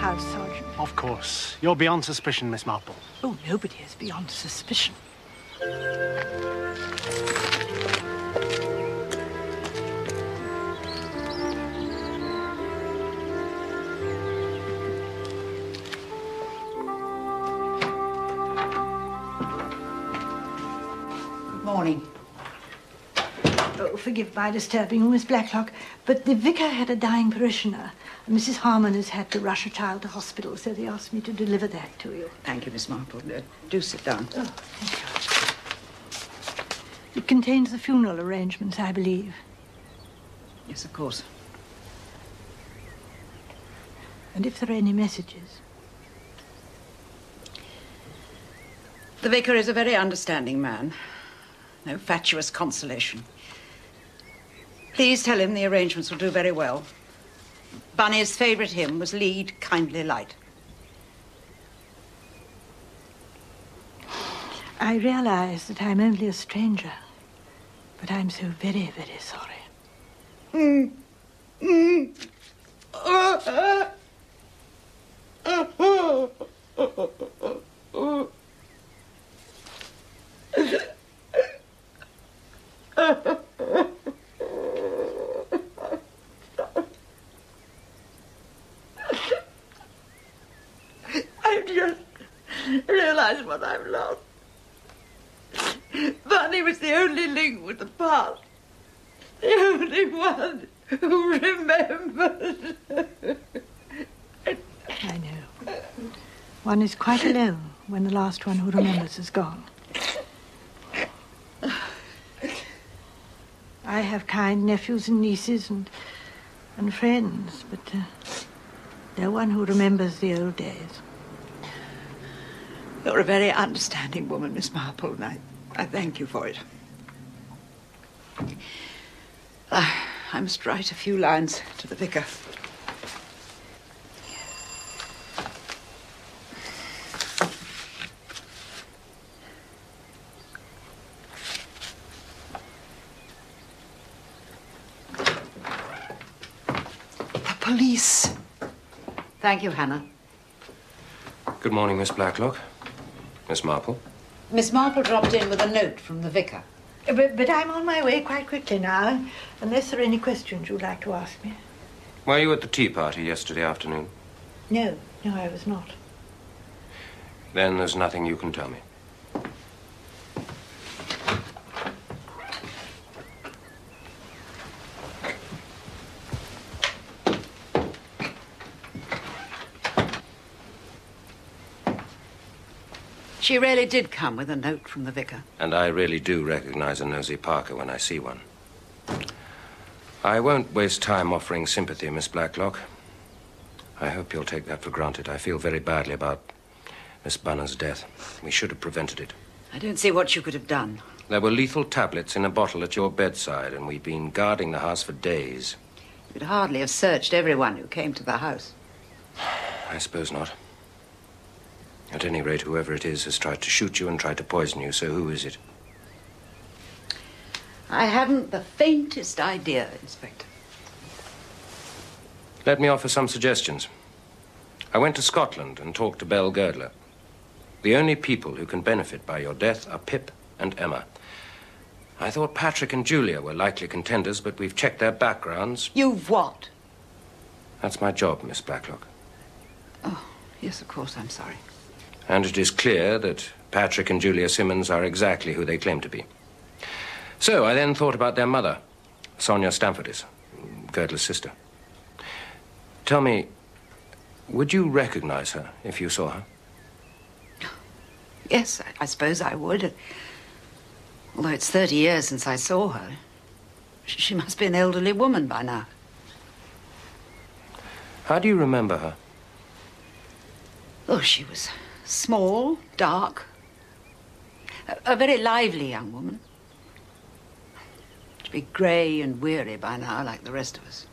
house, Sergeant. Of course. You're beyond suspicion, Miss Marple. Oh, nobody is beyond suspicion. Morning. Oh, forgive my disturbing you, Miss Blacklock, but the vicar had a dying parishioner. Mrs. Harmon has had to rush a child to hospital, so they asked me to deliver that to you. Thank you, Miss Marple. Do sit down. Oh, thank you. It contains the funeral arrangements, I believe. Yes, of course. And if there are any messages? The vicar is a very understanding man. No fatuous consolation. Please tell him the arrangements will do very well. Bunny's favourite hymn was Lead, Kindly Light. I realise that I'm only a stranger, but I'm so very, very sorry. I've just realised what I've lost. Bunny was the only link with the past. The only one who remembers. I know. One is quite alone when the last one who remembers is gone. I have kind nephews and nieces and friends, but no one who remembers the old days. You're a very understanding woman, Miss Marple, and I thank you for it. I must write a few lines to the vicar. The police. Thank you, Hannah. Good morning, Miss Blacklock. Miss Marple? Miss Marple dropped in with a note from the vicar. But I'm on my way quite quickly now, unless there are any questions you'd like to ask me. Were you at the tea party yesterday afternoon? No, I was not. Then there's nothing you can tell me. She really did come with a note from the vicar. And I really do recognize a nosy Parker when I see one. I won't waste time offering sympathy, Miss Blacklock. I hope you'll take that for granted. I feel very badly about Miss Bunner's death. We should have prevented it. I don't see what you could have done. There were lethal tablets in a bottle at your bedside, and we'd been guarding the house for days. You could hardly have searched everyone who came to the house. I suppose not. At any rate, whoever it is has tried to shoot you and tried to poison you, so who is it? I haven't the faintest idea, Inspector. Let me offer some suggestions. I went to Scotland and talked to Belle Girdler. The only people who can benefit by your death are Pip and Emma. I thought Patrick and Julia were likely contenders, but we've checked their backgrounds. You've what? That's my job, Miss Blacklock. Oh, yes, of course, I'm sorry. And it is clear that Patrick and Julia Simmons are exactly who they claim to be. So I then thought about their mother, Sonia Stamfordis, Girdler's sister. Tell me, would you recognize her if you saw her? Yes, I suppose I would. Although it's 30 years since I saw her. She must be an elderly woman by now. How do you remember her? Oh, she was small, dark. A very lively young woman. To be grey and weary by now, like the rest of us.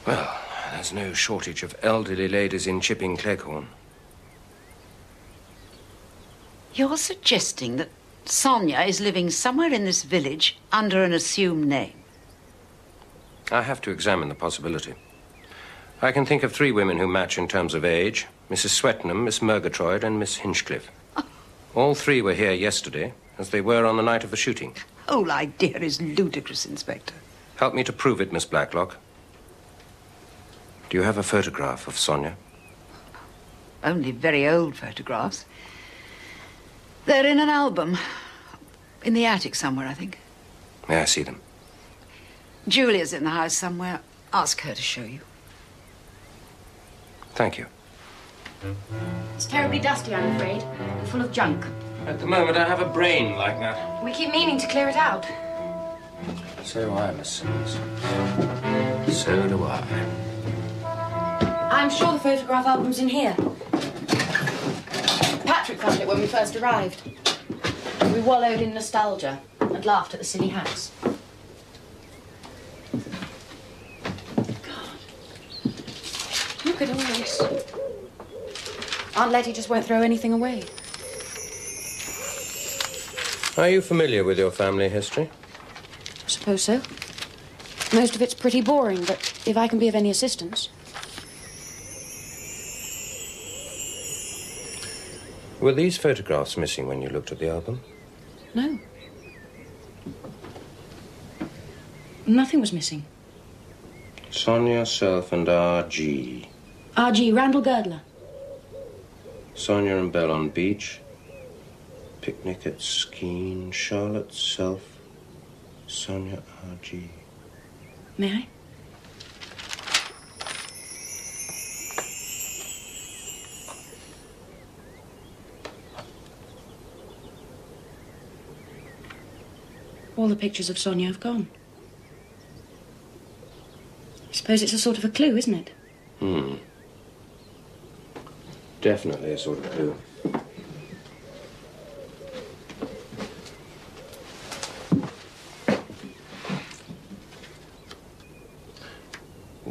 Well, there's no shortage of elderly ladies in Chipping Cleghorn. You're suggesting that Sonia is living somewhere in this village under an assumed name? I have to examine the possibility. I can think of 3 women who match in terms of age. Mrs. Swettenham, Miss Murgatroyd, and Miss Hinchcliffe. All 3 were here yesterday, as they were on the night of the shooting. The whole idea is ludicrous, Inspector. Help me to prove it, Miss Blacklock. Do you have a photograph of Sonia? Only very old photographs. They're in an album. In the attic somewhere, I think. May I see them? Julia's in the house somewhere. Ask her to show you. Thank you. It's terribly dusty, I'm afraid. Full of junk. At the moment, I have a brain like that. We keep meaning to clear it out. So do I, Miss Simmons. So do I. I'm sure the photograph album's in here. Patrick found it when we first arrived. We wallowed in nostalgia and laughed at the silly house. God. Look at all this. Aunt Letty just won't throw anything away. Are you familiar with your family history? I suppose so. Most of it's pretty boring, but if I can be of any assistance. Were these photographs missing when you looked at the album? No. Nothing was missing. Sonia, self, and R.G. R.G. Randall Girdler. Sonia and Belle on beach. Picnic at Skeen. Charlotte, self. Sonia, R.G. May I? All the pictures of Sonia have gone. I suppose it's a sort of a clue, isn't it? Definitely a sort of clue.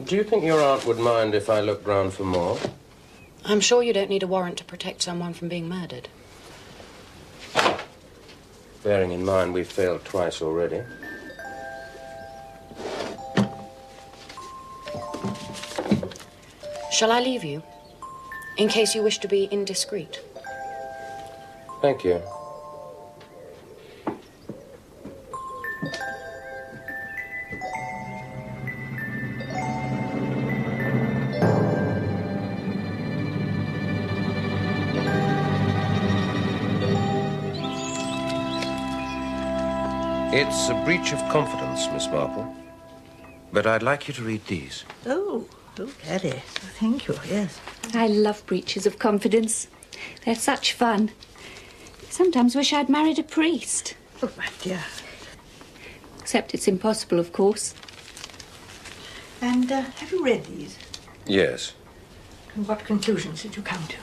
Do you think your aunt would mind if I looked round for more? I'm sure you don't need a warrant to protect someone from being murdered. Bearing in mind we've failed twice already. Shall I leave you? In case you wish to be indiscreet. Thank you. It's a breach of confidence, Miss Marple. But I'd like you to read these. Oh, Daddy. Thank you, yes. I love breaches of confidence. They're such fun. Sometimes wish I'd married a priest. Oh, my dear. Except it's impossible, of course. And have you read these? Yes. And what conclusions did you come to?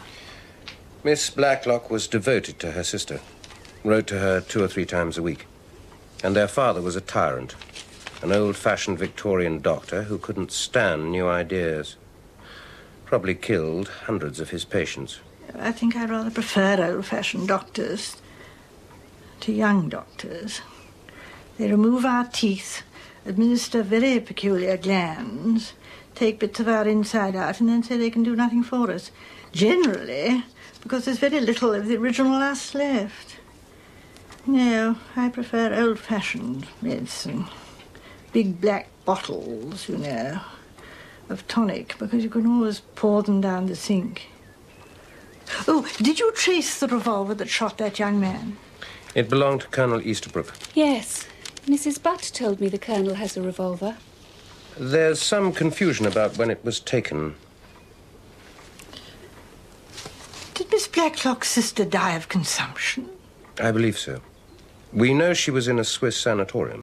Miss Blacklock was devoted to her sister. Wrote to her 2 or 3 times a week. And their father was a tyrant. An old-fashioned Victorian doctor who couldn't stand new ideas. Probably killed hundreds of his patients. I think I rather prefer old-fashioned doctors to young doctors. They remove our teeth, administer very peculiar glands, take bits of our inside out, and then say they can do nothing for us. Generally, because there's very little of the original us left. No, I prefer old-fashioned medicine. Big black bottles, you know, of tonic, because you can always pour them down the sink. Oh, did you trace the revolver that shot that young man? It belonged to Colonel Easterbrook. Yes. Mrs. Butt told me the Colonel has a revolver. There's some confusion about when it was taken. Did Miss Blacklock's sister die of consumption? I believe so. We know she was in a Swiss sanatorium.